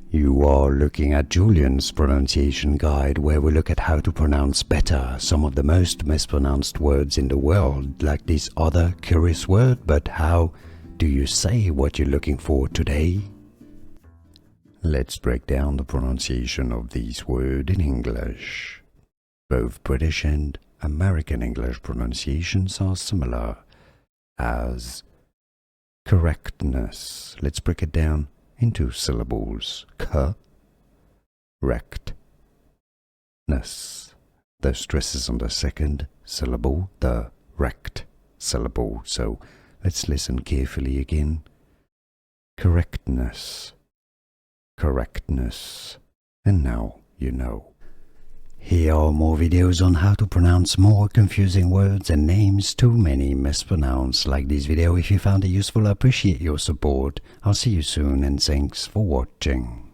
You are looking at Julian's pronunciation guide, where we look at how to pronounce better some of the most mispronounced words in the world, like this other curious word. But how do you say what you're looking for today? Let's break down the pronunciation of this word in English. Both British and American English pronunciations are similar, as correctness. Let's break it down into syllables. Correctness. The stress is on the second syllable, the rect syllable. So let's listen carefully again. Correctness. Correctness. And now you know. Here are more videos on how to pronounce more confusing words and names too many mispronounced. Like this video if you found it useful. I appreciate your support. I'll see you soon and thanks for watching.